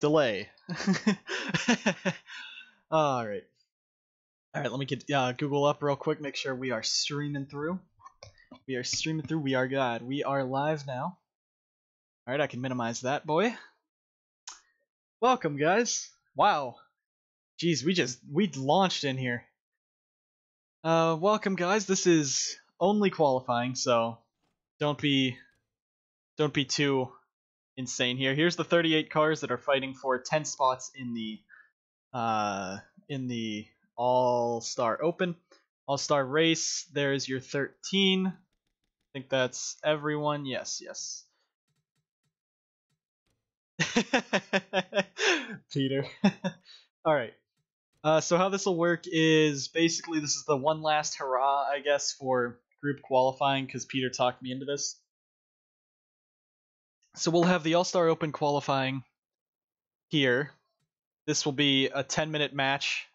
delay. Alright. Alright, let me get Google up real quick, make sure we are streaming through. We are streaming through, we are good. We are live now. Alright, I can minimize that, boy. Welcome, guys. Wow. Jeez, we launched in here. Welcome, guys. This is only qualifying, so don't be too insane here. Here's the 38 cars that are fighting for 10 spots in the All-Star Open. All-Star race, there's your 13. I think that's everyone. Yes. Peter. Alright. So how this will work is basically this is the one last hurrah, I guess, for group qualifying, because Peter talked me into this. So we'll have the All-Star Open qualifying here. This will be a 10-minute match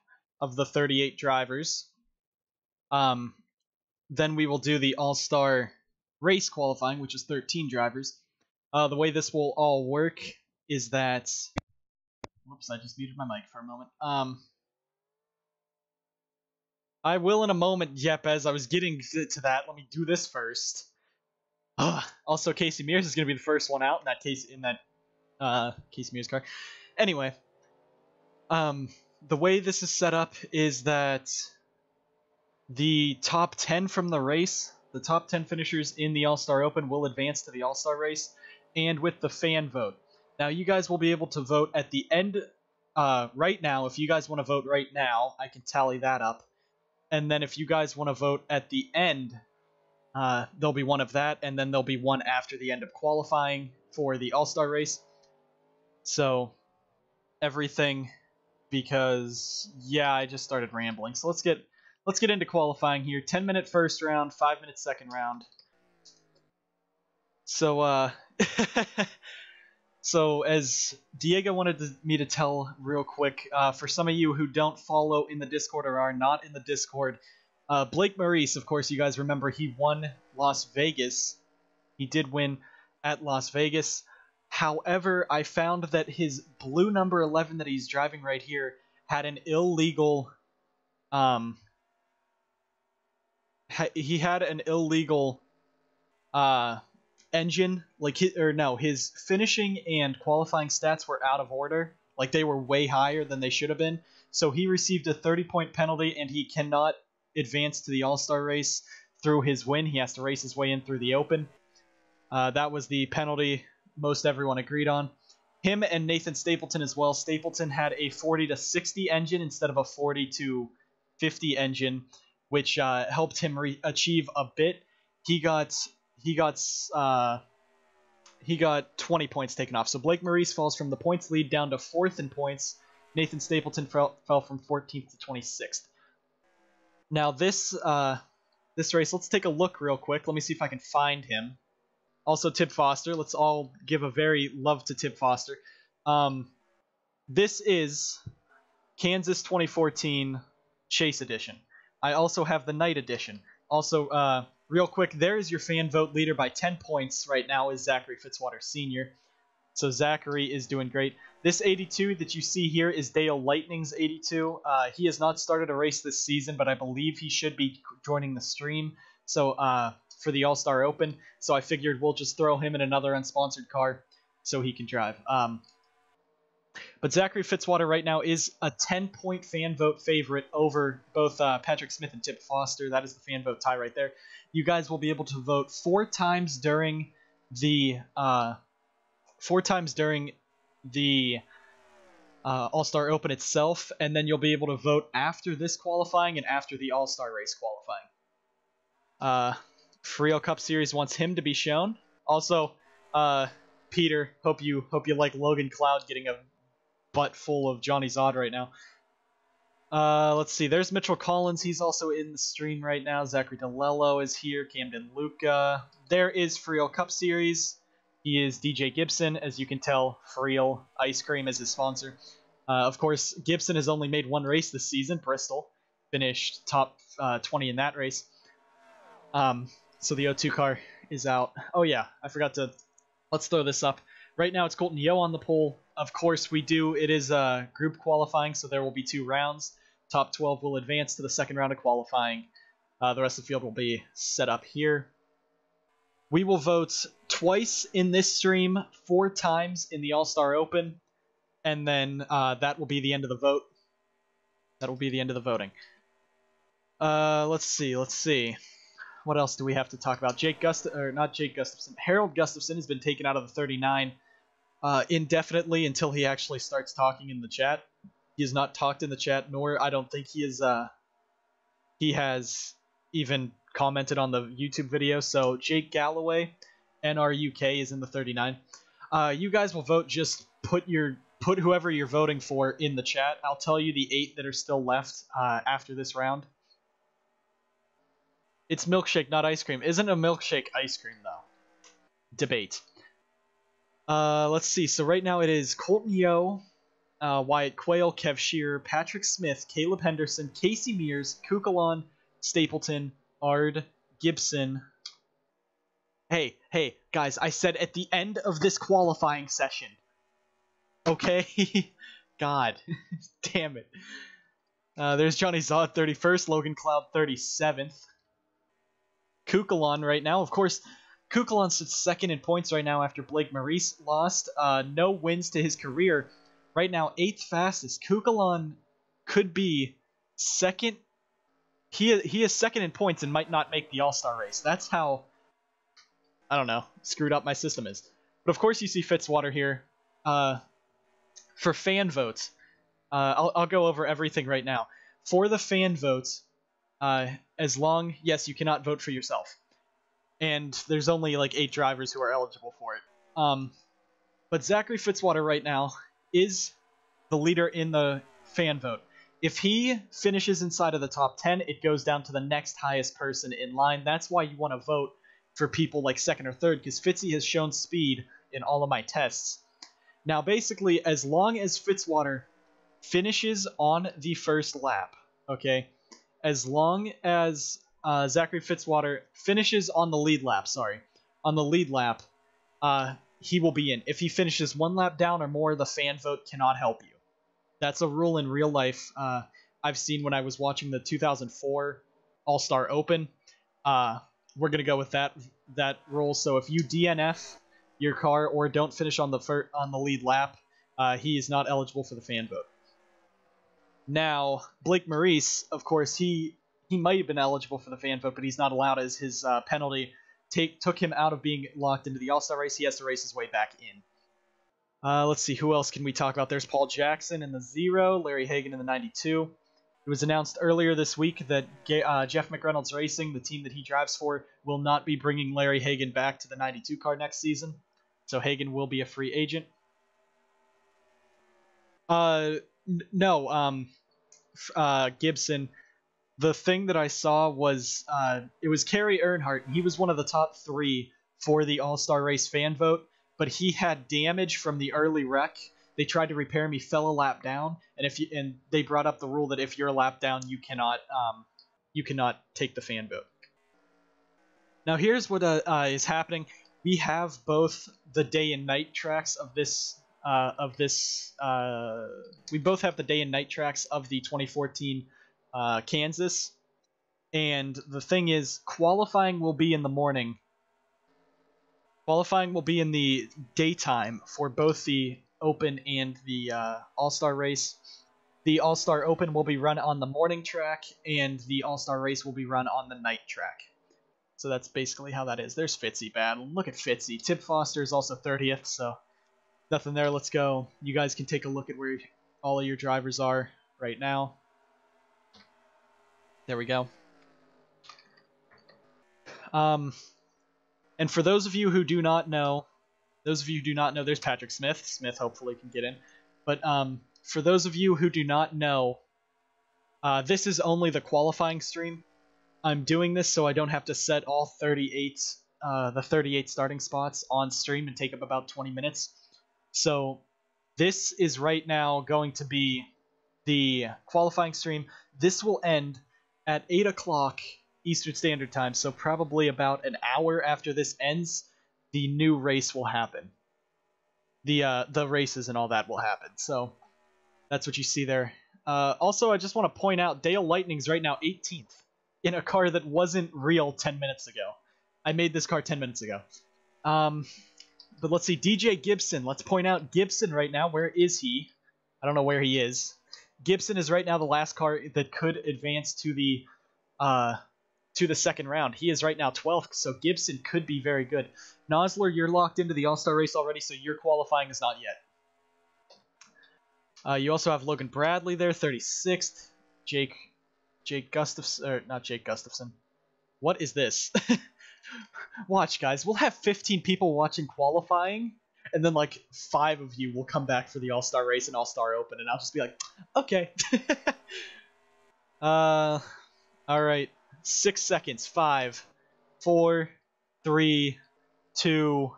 of the 38 drivers. Then we will do the All-Star race qualifying, which is 13 drivers. The way this will all work is that... Whoops, I just muted my mic for a moment. I will in a moment, yep, as I was getting to that, let me do this first. Also, Casey Mears is going to be the first one out in that Casey Mears car. Anyway, the way this is set up is that the top 10 from the race, the top 10 finishers in the All-Star Open will advance to the All-Star race, and with the fan vote. Now, you guys will be able to vote at the end right now. If you guys want to vote right now, I can tally that up. And then if you guys want to vote at the end, there'll be one of that, and then there'll be one after the end of qualifying for the All-Star race. So, everything, because, yeah, I just started rambling. So let's get into qualifying here. 10-minute first round, 5-minute second round. So, so as Diego wanted me to tell real quick, for some of you who don't follow in the Discord or are not in the Discord, Blake Maurice, of course, you guys remember he won Las Vegas. He did win at Las Vegas. However, I found that his blue number 11 that he's driving right here had an illegal... he had an illegal engine, like his finishing and qualifying stats were out of order, like they were way higher than they should have been, so he received a 30-point penalty and he cannot advance to the All-Star race through his win. He has to race his way in through the Open. That was the penalty most everyone agreed on. Him and Nathan Stapleton as well. Stapleton had a 40-60 engine instead of a 40-50 engine, which helped him achieve a bit. He got 20 points taken off. So Blake Maurice falls from the points lead down to 4th in points. Nathan Stapleton fell from 14th to 26th. Now this race, let's take a look real quick. Let me see if I can find him. Also Tib Foster. Let's all give a very love to Tib Foster. This is Kansas 2014 Chase Edition. I also have the Night Edition. Also, real quick, there is your fan vote leader by 10 points right now is Zachary Fitzwater Sr. So Zachary is doing great. This 82 that you see here is Dale Lightning's 82. He has not started a race this season, but I believe he should be joining the stream. So for the All-Star Open. So I figured we'll just throw him in another unsponsored car so he can drive. But Zachary Fitzwater right now is a 10-point fan vote favorite over both Patrick Smith and Tip Foster. That is the fan vote tie right there. You guys will be able to vote 4 times during the All-Star Open itself, and then you'll be able to vote after this qualifying and after the All-Star race qualifying. Frio Cup Series wants him to be shown. Also, Peter, hope you like Logan Cloud getting a butt full of Johnny Zod right now. Let's see. There's Mitchell Collins. He's also in the stream right now. Zachary DeLello is here. Camden Luca. There is Frio Cup Series. He is DJ Gibson. As you can tell, Frio Ice Cream is his sponsor. Of course, Gibson has only made one race this season. Bristol finished top 20 in that race. So the O2 car is out. Oh yeah, I forgot to... Let's throw this up. Right now it's Colton Yeo on the pole. of course, it is group qualifying, so there will be 2 rounds. Top 12 will advance to the second round of qualifying. The rest of the field will be set up here. We will vote twice in this stream, 4 times in the All-Star Open, and then that will be the end of the vote. That will be the end of the voting. Let's see. What else do we have to talk about? Harold Gustafson has been taken out of the 39 indefinitely until he actually starts talking in the chat. He has not talked in the chat, nor I don't think he has even commented on the YouTube video. So Jake Galloway, NRUK, is in the 39. You guys will vote. Just put whoever you're voting for in the chat. I'll tell you the 8 that are still left after this round. It's milkshake, not ice cream. Isn't a milkshake ice cream, though? Debate. Let's see. So right now it is Colton Yo, Wyatt Quayle, Kev Shearer, Patrick Smith, Caleb Henderson, Casey Mears, Kukalon, Stapleton, Ard, Gibson. Hey, guys, I said at the end of this qualifying session. Okay? God. Damn it. There's Johnny Zaw at 31st, Logan Cloud 37th. Kukalon right now, of course, Kukalon sits second in points right now after Blake Maurice lost. No wins to his career. Right now, 8th fastest. Kukalon could be second. He is second in points and might not make the All-Star race. That's how, I don't know, screwed up my system is. But of course you see Fitzwater here. For fan votes, I'll go over everything right now. For the fan votes, yes, you cannot vote for yourself. And there's only like 8 drivers who are eligible for it. But Zachary Fitzwater right now is the leader in the fan vote. If he finishes inside of the top 10, it goes down to the next highest person in line. That's why you want to vote for people like second or third, because Fitzy has shown speed in all of my tests. Now, basically, as long as Fitzwater finishes on the first lap, okay, as long as Zachary Fitzwater finishes on the lead lap, he will be in. If he finishes 1 lap down or more, the fan vote cannot help you. That's a rule in real life. I've seen when I was watching the 2004 All-Star Open. We're going to go with that rule. So if you DNF your car or don't finish on the lead lap, he is not eligible for the fan vote. Now, Blake Maurice, of course, he might have been eligible for the fan vote, but he's not allowed as his penalty took him out of being locked into the All-Star race. He has to race his way back in. Let's see, who else can we talk about? There's Paul Jackson in the 0, Larry Hagan in the 92. It was announced earlier this week that Jeff McReynolds Racing, the team that he drives for, will not be bringing Larry Hagan back to the 92 car next season. So Hagan will be a free agent. Gibson. The thing that I saw was it was Kerry Earnhardt. He was one of the top 3 for the All-Star Race fan vote, but he had damage from the early wreck. They tried to repair him. He fell a lap down, and they brought up the rule that if you're a lap down, you cannot take the fan vote. Now here's what is happening. We have both the day and night tracks of this. We both have the day and night tracks of the 2014 Kansas, and the thing is, qualifying will be in the morning. Qualifying will be in the daytime for both the Open and the All-Star race. The All-Star Open will be run on the morning track, and the All-Star race will be run on the night track. So that's basically how that is. There's Fitzy battle. Look at Fitzy. Tip Foster is also 30th, so nothing there. Let's go. You guys can take a look at where all of your drivers are right now. There we go. And for those of you who do not know, there's Patrick Smith. Smith hopefully can get in. But for those of you who do not know, this is only the qualifying stream. I'm doing this so I don't have to set all 38, the 38 starting spots on stream and take up about 20 minutes. So this is right now going to be the qualifying stream. This will end at 8 o'clock Eastern Standard Time, so probably about an hour after this ends, the new race will happen. the races and all that will happen. So that's what you see there. Also, I just want to point out Dale Lightning's right now 18th in a car that wasn't real 10 minutes ago. I made this car 10 minutes ago. But let's see, DJ Gibson. Let's point out Gibson right now. Where is he? I don't know where he is. Gibson is right now the last car that could advance to the second round. He is right now 12th, so Gibson could be very good. Nosler, you're locked into the All-Star race already, so your qualifying is not yet. You also have Logan Bradley there, 36th. Jake Gustafson, or not Jake Gustafson. What is this? Watch, guys. We'll have 15 people watching qualifying, and then like 5 of you will come back for the All-Star race and All-Star Open, and I'll just be like, okay. All right. 6 seconds. 5, 4, 3, 2,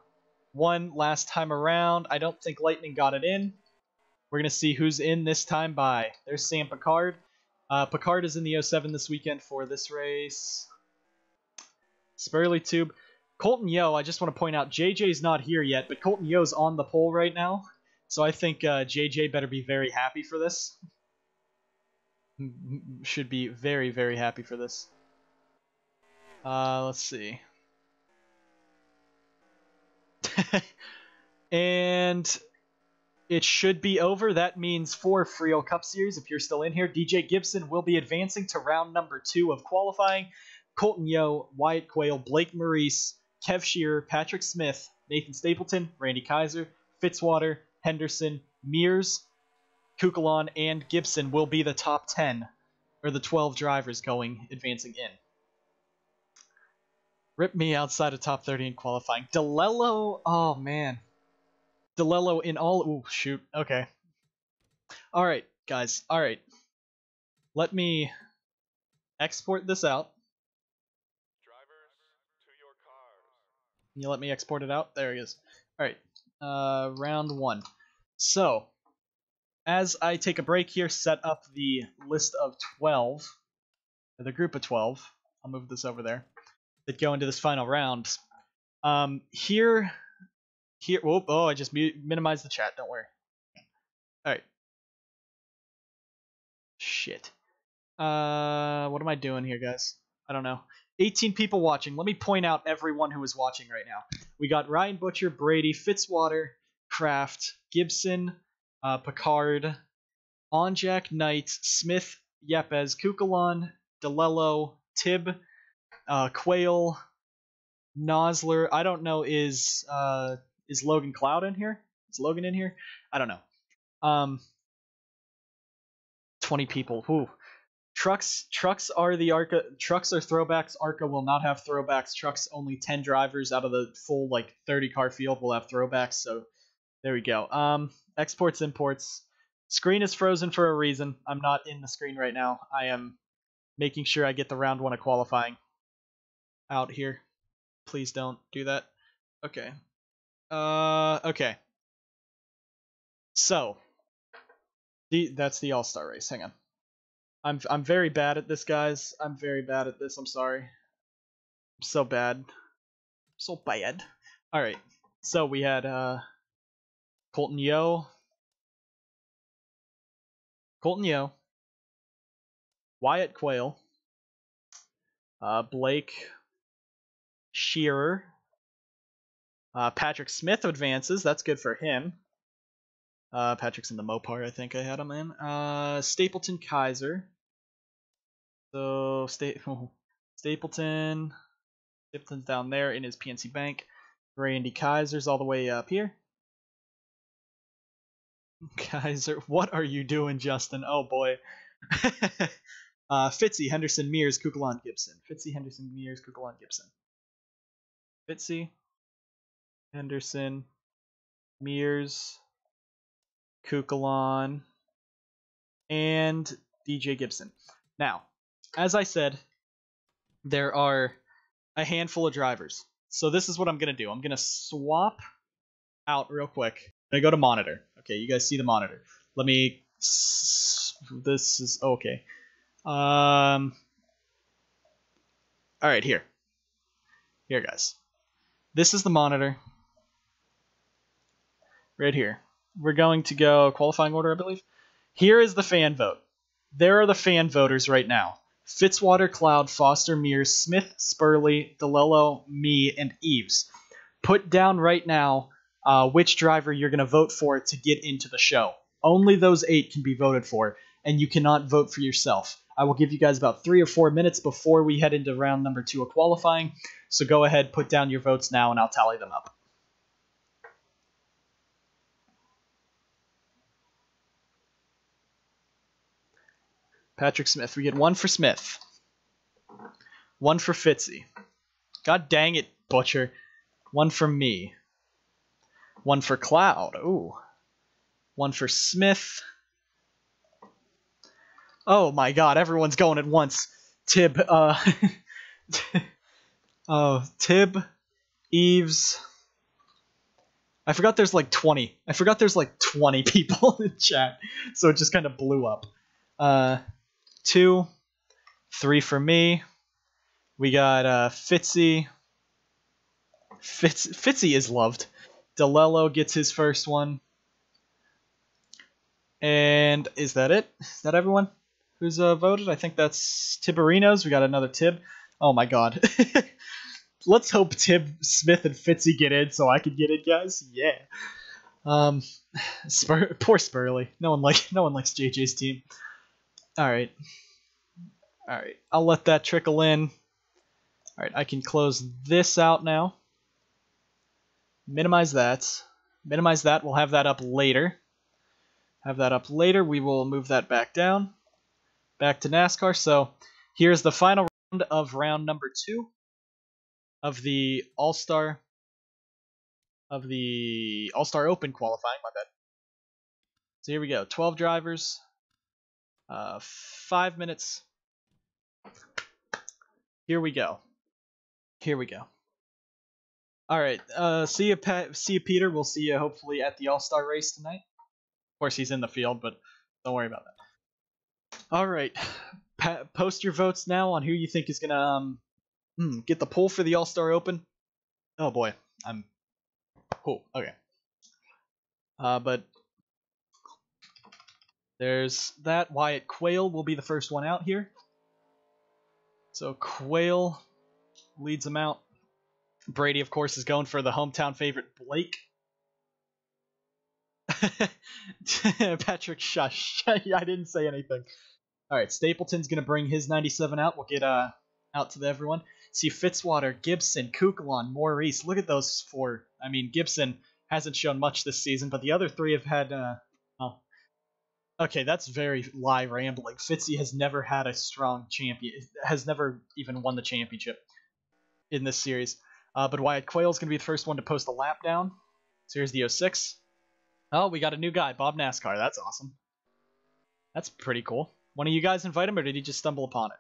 1. Last time around. I don't think Lightning got it in. We're going to see who's in this time by. There's Sam Picard. Picard is in the 07 this weekend for this race. Spurley Tube. Colton Yo, I just want to point out, JJ's not here yet, but Colton Yo's on the pole right now. So I think JJ better be very happy for this. Should be very, very happy for this. Let's see. And it should be over. That means for Frio Cup Series, if you're still in here, DJ Gibson will be advancing to round number 2 of qualifying. Colton Yo, Wyatt Quayle, Blake Maurice, Kev Shearer, Patrick Smith, Nathan Stapleton, Randy Kaiser, Fitzwater, Henderson, Mears, Kukulon, and Gibson will be the top 10, or the 12 drivers advancing in. Rip me outside of top 30 in qualifying. DeLello, oh man. DeLello in all, ooh, shoot, okay. Alright, guys, alright. Let me export this out. Can you let me export it out? There he is. Alright, round 1. So, as I take a break here, set up the list of 12, or the group of 12, I'll move this over there, that go into this final round. Here, whoop, oh, I just minimized the chat, don't worry. Alright. Shit. What am I doing here, guys? I don't know. 18 people watching. Let me point out everyone who is watching right now. We got Ryan Butcher, Brady, Fitzwater, Kraft, Gibson, Picard, Onjack, Knight, Smith, Yepes, Kukulon, DeLello, Tibb, Quayle, Nosler. I don't know, is Logan Cloud in here? Is Logan in here? I don't know. 20 people. Whew. Trucks are the ARCA. Trucks are throwbacks. ARCA will not have throwbacks. Trucks only 10 drivers out of the full like 30 car field will have throwbacks. So there we go. Exports, imports. Screen is frozen for a reason. I'm not in the screen right now. I am making sure I get the round 1 of qualifying out here. Please don't do that. Okay. Okay. So that's the All-Star race. Hang on. I'm very bad at this, guys. I'm very bad at this. I'm sorry. I'm so bad. So bad. All right. So we had Colton Yo, Wyatt Quayle, Blake Shearer, Patrick Smith advances. That's good for him. Patrick's in the Mopar, I think I had him in. Stapleton Kaiser. So Stapleton's down there in his PNC Bank. Randy Kaiser's all the way up here. Kaiser, what are you doing, Justin? Oh boy. Fitzy, Henderson, Mears, Kukulon, Gibson. Fitzy, Henderson, Mears, Kukulon, Gibson. Fitzy, Henderson, Mears, Kukulon, and DJ Gibson. Now, as I said, there are a handful of drivers. So this is what I'm going to do. I'm going to swap out real quick. I'm going to go to monitor. Okay, you guys see the monitor. Let me... This is... Okay. Alright, here. Here, guys. This is the monitor. right here. We're going to go qualifying order, I believe. Here is the fan vote. There are the fan voters right now. Fitzwater, Cloud, Foster, Mears, Smith, Spurley, DeLello, me, and Eves. Put down right now which driver you're going to vote for to get into the show. Only those 8 can be voted for, and you cannot vote for yourself. I will give you guys about 3 or 4 minutes before we head into round number 2 of qualifying, so go ahead, put down your votes now, and I'll tally them up. Patrick Smith. We get 1 for Smith. 1 for Fitzy. God dang it, Butcher. 1 for me. 1 for Cloud. Ooh. 1 for Smith. Oh my god, everyone's going at once. Tib, oh, Tib, Eves. I forgot there's like 20. I forgot there's like 20 people in chat, so it just kind of blew up. 2, 3 for me. We got Fitzy. Fitzy is loved. DeLello gets his first one. And is that it? Is that everyone who's voted? I think that's Tiberinos. We got another Tib. Oh my god. Let's hope Tib, Smith, and Fitzy get in so I can get in, guys. Yeah. Poor Spurley. No one likes JJ's team. Alright. Alright. I'll let that trickle in. Alright, I can close this out now. Minimize that. Minimize that. We'll have that up later. We will move that back down. Back to NASCAR. So here's the final round of round number 2 of the All-Star Open qualifying. My bad. So here we go. 12 drivers. 5 minutes. Here we go. All right. See you, Peter. We'll see you hopefully at the All-Star race tonight. Of course, he's in the field, but don't worry about that. All right. Post your votes now on who you think is gonna get the pull for the All-Star Open. Oh boy, I'm cool. Okay. But there's that. Wyatt Quayle will be the first one out here. So Quayle leads them out. Brady, of course, is going for the hometown favorite, Blake. Patrick, shush. I didn't say anything. All right, Stapleton's going to bring his 97 out. We'll get out to everyone. See Fitzwater, Gibson, Kukalon, Maurice. Look at those 4. I mean, Gibson hasn't shown much this season, but the other 3 have had... oh. Okay, that's very rambling. Fitzy has never had a strong champion. Has never even won the championship in this series. But Wyatt Quayle's going to be the first one to post a lap down. So here's the 06. Oh, we got a new guy, Bob NASCAR. That's awesome. That's pretty cool. One of you guys invite him, or did he just stumble upon it?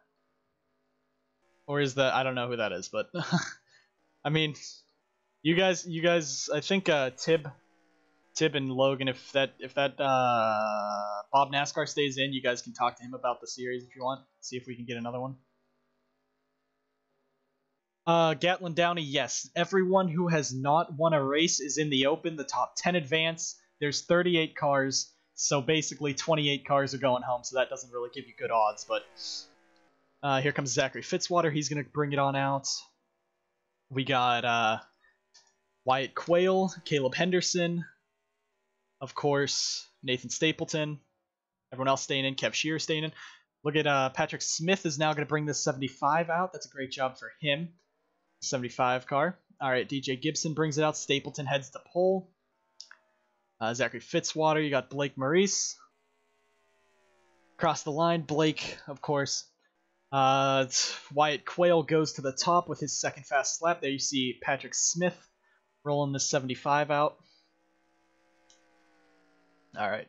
Or is that... I don't know who that is, but... I mean, you guys... I think Tib and Logan, if that Bob NASCAR stays in, you guys can talk to him about the series if you want. See if we can get another one. Gatlin Downey, yes. Everyone who has not won a race is in the Open. The top 10 advance. There's 38 cars, so basically 28 cars are going home, so that doesn't really give you good odds, but here comes Zachary Fitzwater. He's going to bring it on out. We got Wyatt Quayle, Caleb Henderson, of course, Nathan Stapleton. Everyone else staying in. Kev Shearer staying in. Look at Patrick Smith is now going to bring this 75 out. That's a great job for him. 75 car. All right, DJ Gibson brings it out. Stapleton heads to pole. Zachary Fitzwater. You got Blake Maurice. Across the line, Blake, of course. Wyatt Quayle goes to the top with his second fastest lap. There you see Patrick Smith rolling the 75 out. All right.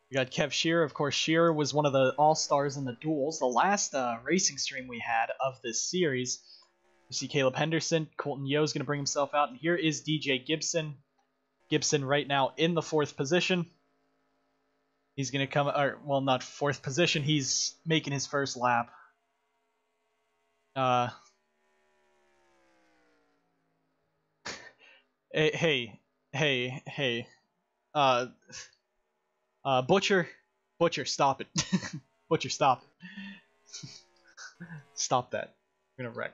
We got Kev Shearer. Of course, Shearer was one of the all-stars in the duels. The last racing stream we had of this series. You see Caleb Henderson. Colton Yo's going to bring himself out. And here is DJ Gibson. Gibson right now in the 4th position. He's going to come... Or, well, not 4th position. He's making his first lap. Hey, Hey. Uh, Butcher, stop it. Butcher, stop it. Stop that. You're gonna wreck.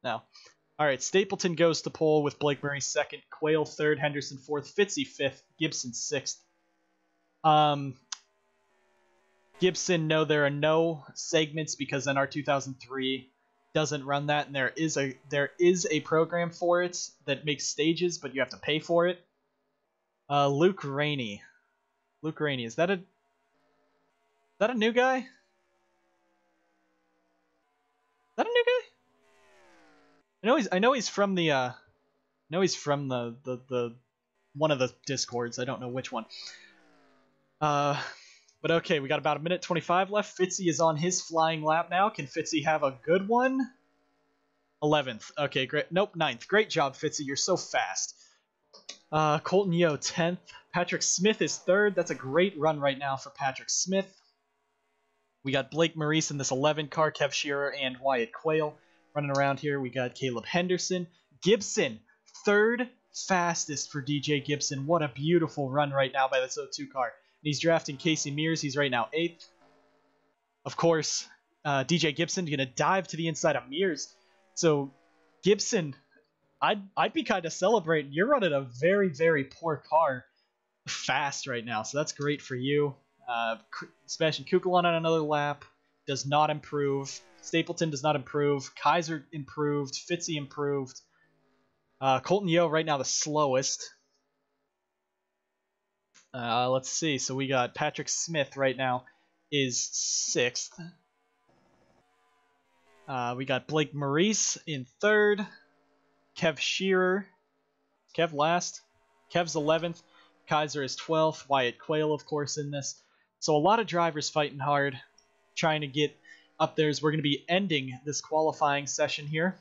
Now. Alright, Stapleton goes to pole with Blake Murray second, Quayle third, Henderson fourth, Fitzy fifth, Gibson sixth. Gibson, no, there are no segments because NR 2003 doesn't run that, and there is a program for it that makes stages, but you have to pay for it. Luke Rainey, is that a new guy? Is that a new guy? I know he's from the one of the discords. I don't know which one. But okay, we got about 1:25 left. Fitzy is on his flying lap now. Can Fitzy have a good one? 11th. Okay, great. Nope, 9th. Great job, Fitzy. You're so fast. Colton Yo, 10th. Patrick Smith is 3rd. That's a great run right now for Patrick Smith. We got Blake Maurice in this 11 car, Kev Shearer and Wyatt Quayle running around here. We got Caleb Henderson. Gibson, 3rd fastest for DJ Gibson. What a beautiful run right now by this 02 car. He's drafting Casey Mears. He's right now 8th. Of course, DJ Gibson going to dive to the inside of Mears. So, Gibson, I'd be kind of celebrating. You're running a very, very poor car fast right now. So that's great for you. Sebastian Kukulon on another lap. Does not improve. Stapleton does not improve. Kaiser improved. Fitzy improved. Colton Yo right now the slowest. Let's see. So we got Patrick Smith right now is 6th. We got Blake Maurice in 3rd. Kev Shearer. Kev last. Kev's 11th. Kaiser is 12th. Wyatt Quayle, of course, in this. So a lot of drivers fighting hard, trying to get up there as we're going to be ending this qualifying session here.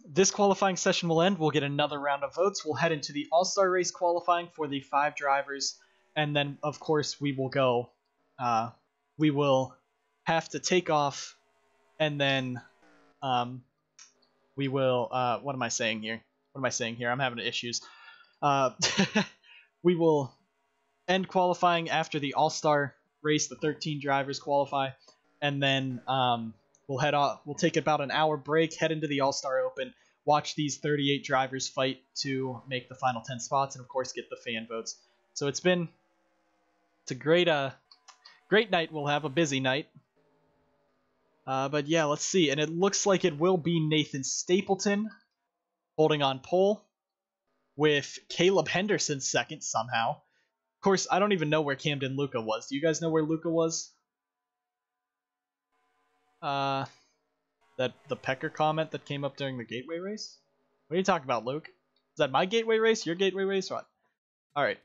This qualifying session will end. We'll get another round of votes. We'll head into the All-Star Race qualifying for the 5 drivers. And then, of course, we will go. We will have to take off. And then we will... what am I saying here? I'm having issues. We will end qualifying after the All-Star Race. The 13 drivers qualify. And then... we'll head off. We'll take about an hour break, head into the All-Star Open, watch these 38 drivers fight to make the final 10 spots, and of course get the fan votes. So it's a great night. We'll have a busy night. But yeah, let's see. And it looks like it will be Nathan Stapleton holding on pole with Caleb Henderson second somehow. Of course, I don't even know where Camden Luca was. Do you guys know where Luca was? That the Pecker comment that came up during the Gateway race? What are you talking about, Luke? Is that my Gateway race? Your Gateway race? What? Alright.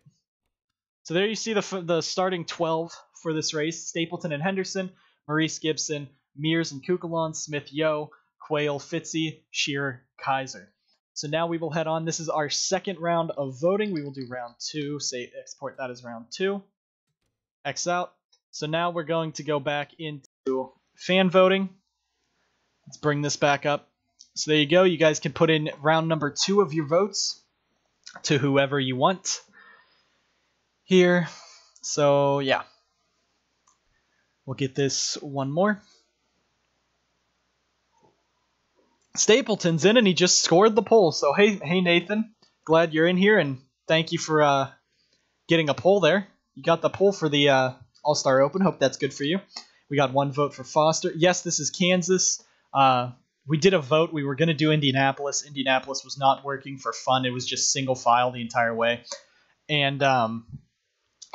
So there you see the starting 12 for this race. Stapleton and Henderson, Maurice Gibson, Mears and Kukulon, Smith Yo, Quayle, Fitzy, Shearer, Kaiser. So now we will head on. This is our second round of voting. We will do round 2. Say export that as round 2. X out. So now we're going to go back into fan voting. Let's bring this back up. So there you go. You guys can put in round number 2 of your votes to whoever you want here. So yeah, we'll get this one more. Stapleton's in and he just scored the pole. So hey Nathan, glad you're in here and thank you for getting a pole there. You got the pole for the All-Star Open. Hope that's good for you. We got 1 vote for Foster. Yes, this is Kansas. We did a vote. We were going to do Indianapolis. Indianapolis was not working for fun. It was just single file the entire way. And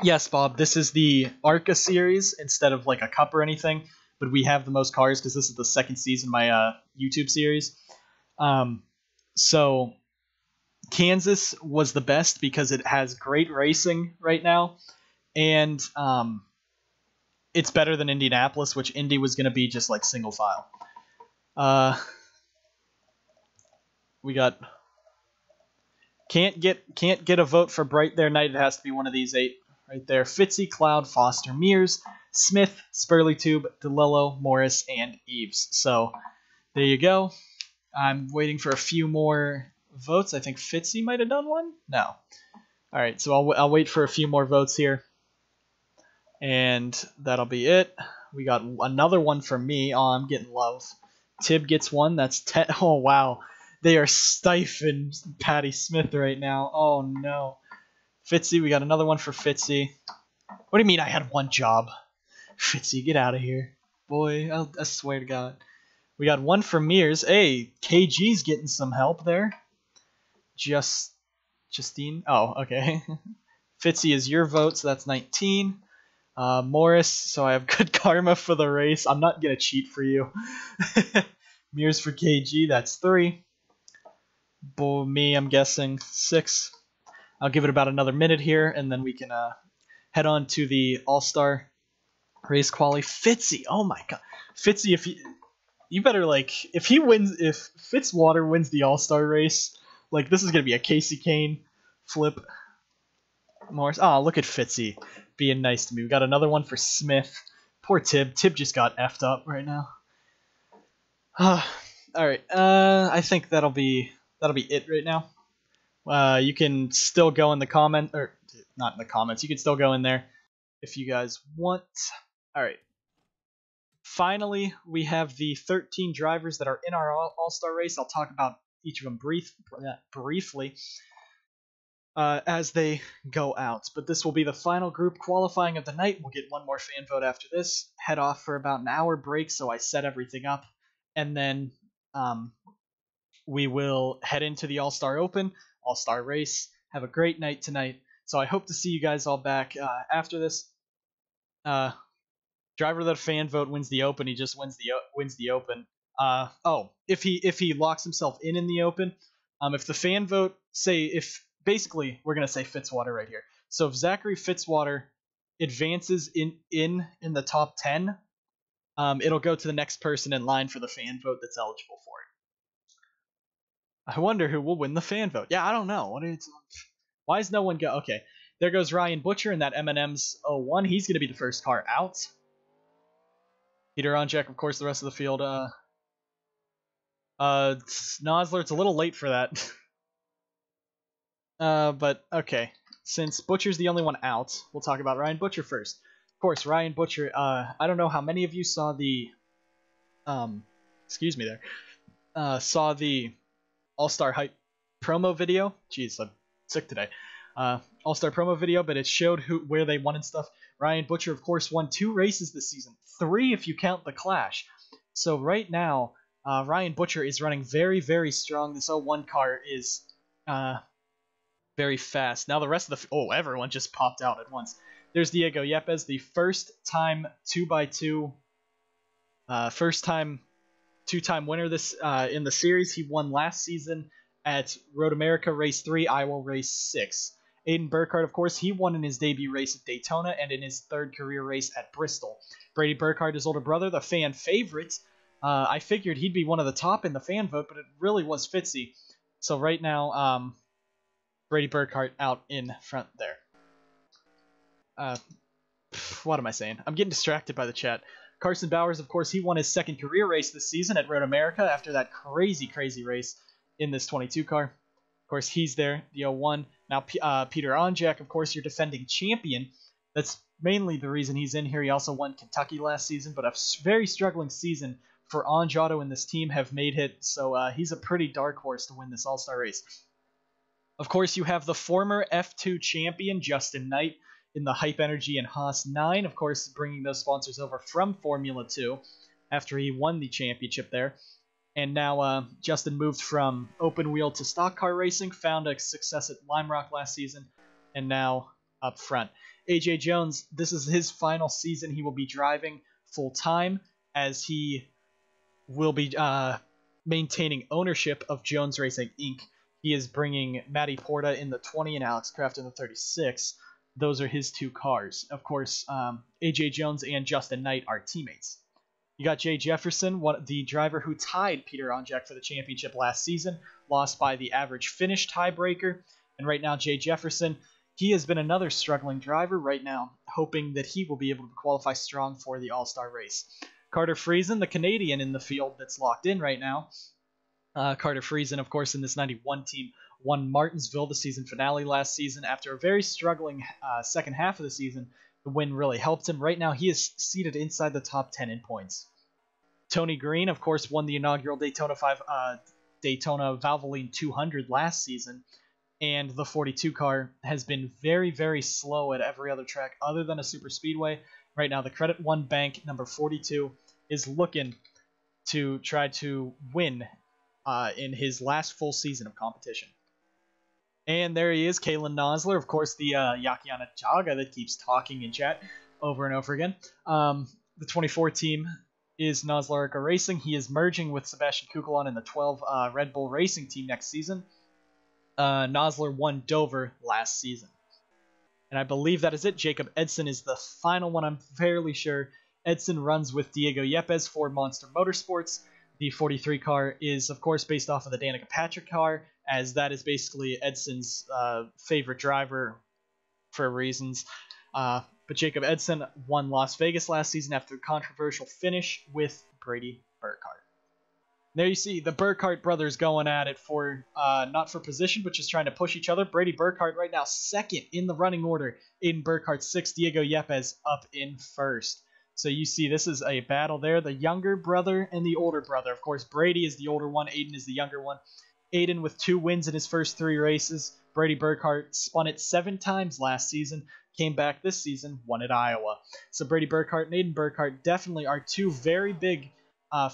yes, Bob, this is the ARCA series instead of like a cup or anything. But we have the most cars because this is the second season of my YouTube series. So Kansas was the best because it has great racing right now. And it's better than Indianapolis, which Indy was going to be just like single file. We got can't get a vote for Bright There Night. It has to be one of these 8 right there. Fitzy, Cloud, Foster, Mears, Smith, Spurleytube, DeLillo, Morris, and Eves. So there you go. I'm waiting for a few more votes. I think Fitzy might have done one. No. All right, so I'll wait for a few more votes here, and that'll be it. We got another one from me. Oh, I'm getting love. Tib gets one. That's 10. Oh wow, they are stifling Patty Smith right now. Oh no. Fitzy, we got another one for Fitzy. What do you mean I had one job? Fitzy, get out of here. Boy, I swear to God. We got one for Mears. Hey, KG's getting some help there. Justine. Oh, okay. Fitzy is your vote, so that's 19. Morris, so I have good karma for the race. I'm not going to cheat for you. Mears for KG, that's 3. Me, I'm guessing 6. I'll give it about another minute here, and then we can head on to the All-Star race quali. Fitzy, oh my God. Fitzy, if you better, like, if Fitzwater wins the All-Star race, like, this is going to be a Casey Kane flip. Morris, oh, look at Fitzy being nice to me. We got another one for Smith. Poor Tib. Tib just got effed up right now. All right, I think that'll be it right now. You can still go in the comment, or not in the comments. You can still go in there if you guys want. All right. Finally, we have the 13 drivers that are in our All-Star race. I'll talk about each of them briefly as they go out. But this will be the final group qualifying of the night. We'll get one more fan vote after this. Head off for about an hour break, so I set everything up. And then we will head into the All-Star Open, All-Star race. Have a great night tonight. So I hope to see you guys all back after this. Driver that a fan vote wins the Open. He just wins the Open. If he locks himself in the Open, if the fan vote basically we're gonna say Fitzwater right here. So if Zachary Fitzwater advances in the top 10, it'll go to the next person in line for the fan vote that's eligible for it. I wonder who will win the fan vote. Yeah, I don't know. Why is no one go? Okay, there goes Ryan Butcher in that M&M's 01. He's gonna be the first car out. Peter Onjek, of course, the rest of the field. Nosler, it's a little late for that. But okay. Since Butcher's the only one out, we'll talk about Ryan Butcher first. Of course, Ryan Butcher, I don't know how many of you saw the, excuse me there, saw the All-Star Hype promo video. Jeez, I'm sick today. All-Star promo video, but it showed where they won and stuff. Ryan Butcher, of course, won 2 races this season. 3 if you count the Clash. So right now, Ryan Butcher is running very, very strong. This 01 car is very fast. Now the rest of everyone just popped out at once. There's Diego Yepes, the first-time 2x2, first-time 2-time winner this in the series. He won last season at Road America Race 3, Iowa Race 6. Aiden Burkhardt, of course, he won in his debut race at Daytona and in his 3rd career race at Bristol. Brady Burkhardt, his older brother, the fan favorite. I figured he'd be one of the top in the fan vote, but it really was Fitzy. So right now, Brady Burkhardt out in front there. What am I saying? I'm getting distracted by the chat. Carson Bowers, of course, he won his 2nd career race this season at Road America after that crazy, crazy race in this 22 car. Of course, he's there, the 01. Now, Peter Onjek, of course, your defending champion. That's mainly the reason he's in here. He also won Kentucky last season, but a very struggling season for Onj Auto and this team have made it, so he's a pretty dark horse to win this All-Star race. Of course, you have the former F2 champion, Justin Knight, in the Hype Energy and Haas 9, of course, bringing those sponsors over from Formula 2 after he won the championship there. And now Justin moved from open wheel to stock car racing, found a success at Lime Rock last season, and now up front. AJ Jones, this is his final season. He will be driving full-time as he will be maintaining ownership of Jones Racing, Inc. He is bringing Matty Porta in the 20 and Alex Kraft in the 36. Those are his 2 cars. Of course, AJ Jones and Justin Knight are teammates. You got Jay Jefferson, the driver who tied Peter Onjek for the championship last season, lost by the average finish tiebreaker. And right now, Jay Jefferson, he has been another struggling driver right now, hoping that he will be able to qualify strong for the All-Star race. Carter Friesen, the Canadian in the field that's locked in right now, Carter Friesen, of course, in this 91 team, won Martinsville, the season finale last season. After a very struggling second half of the season, the win really helped him. Right now, he is seated inside the top 10 in points. Tony Green, of course, won the inaugural Daytona Valvoline 200 last season, and the 42 car has been very, very slow at every other track other than a super speedway. Right now, the Credit One Bank number 42 is looking to try to win in his last full season of competition. And there he is, Kalen Nosler, of course, the Yakiana Jaga that keeps talking in chat over and over again. The 24 team is Nosler Arca Racing. He is merging with Sebastian Kukulon in the 12 Red Bull Racing team next season. Nosler won Dover last season. And I believe that is it. Jacob Edson is the final one, I'm fairly sure. Edson runs with Diego Yepes for Monster Motorsports. The 43 car is, of course, based off of the Danica Patrick car, as that is basically Edson's favorite driver for reasons. But Jacob Edson won Las Vegas last season after a controversial finish with Brady Burkhardt. There you see the Burkhardt brothers going at it for, not for position, but just trying to push each other. Brady Burkhardt right now second in the running order. Aiden Burkhardt sixth. Diego Yepes up in first. So you see this is a battle there. The younger brother and the older brother. Of course, Brady is the older one. Aiden is the younger one. Aiden with 2 wins in his first 3 races. Brady Burkhardt spun it 7 times last season. Came back this season, won at Iowa. So Brady Burkhardt and Aiden Burkhardt definitely are 2 very big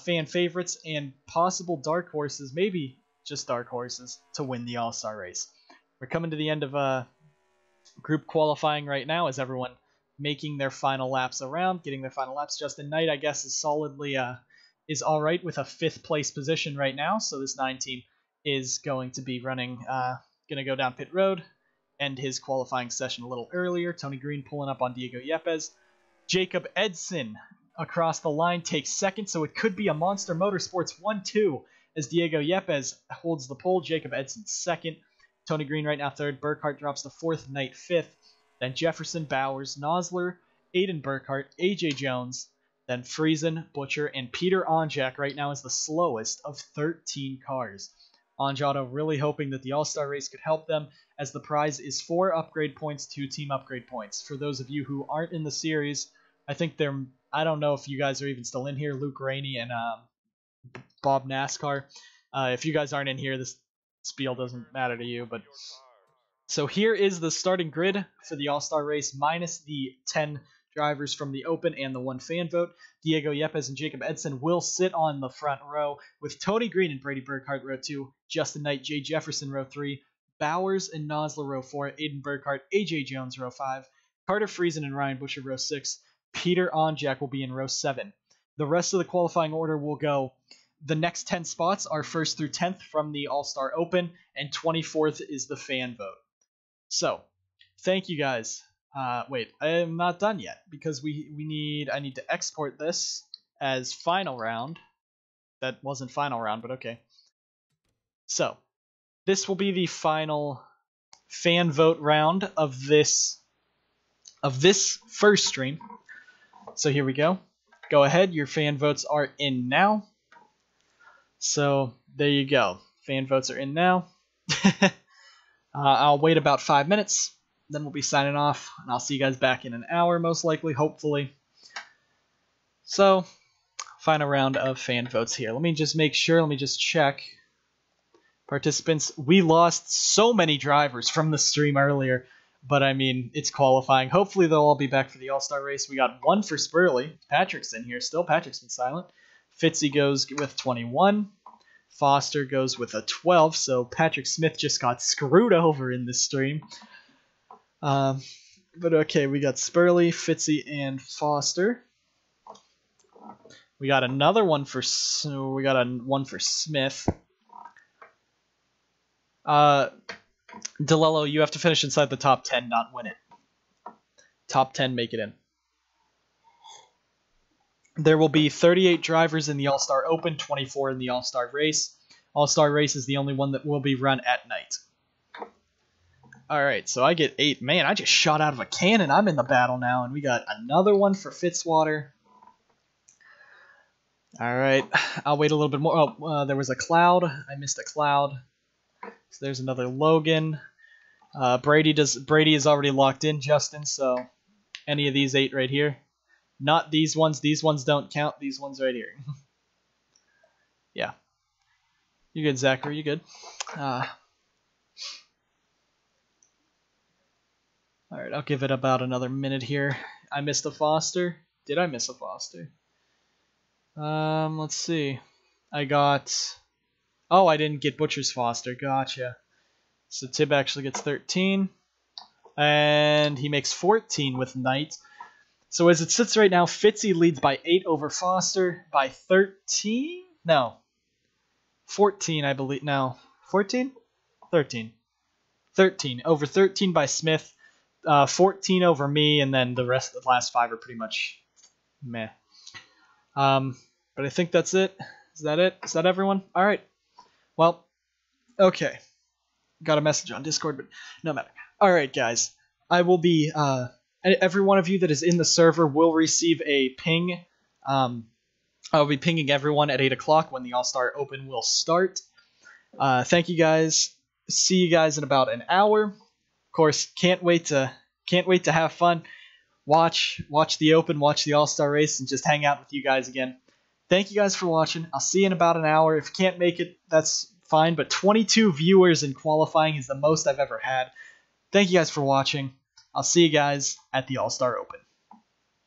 fan favorites and possible dark horses, maybe just dark horses, to win the All-Star race. We're coming to the end of group qualifying right now as everyone making their final laps around, getting their final laps. Justin Knight, I guess, is solidly is all right with a 5th place position right now. So this 9 team is going to be running, going to go down pit road, end his qualifying session a little earlier. Tony Green pulling up on Diego Yepes. Jacob Edson across the line takes 2nd, so it could be a Monster Motorsports 1-2 as Diego Yepes holds the pole. Jacob Edson 2nd. Tony Green right now 3rd. Burkhardt drops to 4th. Knight 5th. Then Jefferson, Bowers, Nosler, Aiden Burkhardt, AJ Jones, then Friesen, Butcher, and Peter Onjak right now is the slowest of 13 cars. Onjado really hoping that the All-Star race could help them, as the prize is 4 upgrade points, 2 team upgrade points. For those of you who aren't in the series, I think I don't know if you guys are even still in here, Luke Rainey and Bob NASCAR. If you guys aren't in here, this spiel doesn't matter to you, but... So here is the starting grid for the All-Star race, minus the 10 drivers from the Open and the 1 fan vote. Diego Yepes and Jacob Edson will sit on the front row, with Tony Green and Brady Burkhardt row 2, Justin Knight, Jay Jefferson row 3, Bowers and Nosler row 4, Aiden Burkhardt, AJ Jones row 5, Carter Friesen and Ryan Butcher row 6, Peter Onjak will be in row 7. The rest of the qualifying order will go. The next 10 spots are 1st through 10th from the All-Star Open, and 24th is the fan vote. So, thank you guys. Wait, I am not done yet because I need to export this as final round. That wasn't final round, but okay. So, this will be the final fan vote round of this first stream. So here we go. Go ahead, your fan votes are in now. So, there you go. Fan votes are in now. I'll wait about 5 minutes, then we'll be signing off, and I'll see you guys back in an hour, most likely, hopefully. So, final round of fan votes here. Let me just make sure, let me just check. Participants, we lost so many drivers from the stream earlier, but I mean, it's qualifying. Hopefully they'll all be back for the All-Star race. We got 1 for Spurley. Patrick's in here still. Patrick's been silent. Fitzy goes with 21. Foster goes with a 12, so Patrick Smith just got screwed over in this stream. But okay, we got Spurley, Fitzy, and Foster. We got another one for Smith. DeLello, you have to finish inside the top 10, not win it. Top 10, make it in. There will be 38 drivers in the All-Star Open, 24 in the All-Star Race. All-Star Race is the only one that will be run at night. Alright, so I get 8. Man, I just shot out of a cannon. I'm in the battle now, and we got another one for Fitzwater. All right, I'll wait a little bit more. Oh, there was a cloud. I missed a cloud. So there's another Logan. Brady is already locked in, Justin. So any of these 8 right here, not these ones. These ones don't count. These ones right here. Yeah, you good, Zachary? You good? All right, I'll give it about another minute here. I missed a Foster. Did I miss a Foster? Let's see. I got. Oh, I didn't get Butcher's Foster. Gotcha. So Tib actually gets 13. And he makes 14 with Knight. So as it sits right now, Fitzy leads by 8 over Foster by 13? No. 14, I believe. No. 14? 13. 13. Over 13 by Smith. 14 over me, and then the rest of the last 5 are pretty much meh. But I think that's it. Is that it? Is that everyone? All right. Well, okay. Got a message on Discord, but no matter. All right, guys. I will be. Every one of you that is in the server will receive a ping. I'll be pinging everyone at 8 o'clock when the All-Star Open will start. Thank you guys. See you guys in about an hour. Of course, can't wait to have fun. Watch the Open, watch the All-Star race, and just hang out with you guys again. Thank you guys for watching. I'll see you in about an hour. If you can't make it, that's fine. But 22 viewers in qualifying is the most I've ever had. Thank you guys for watching. I'll see you guys at the All-Star Open.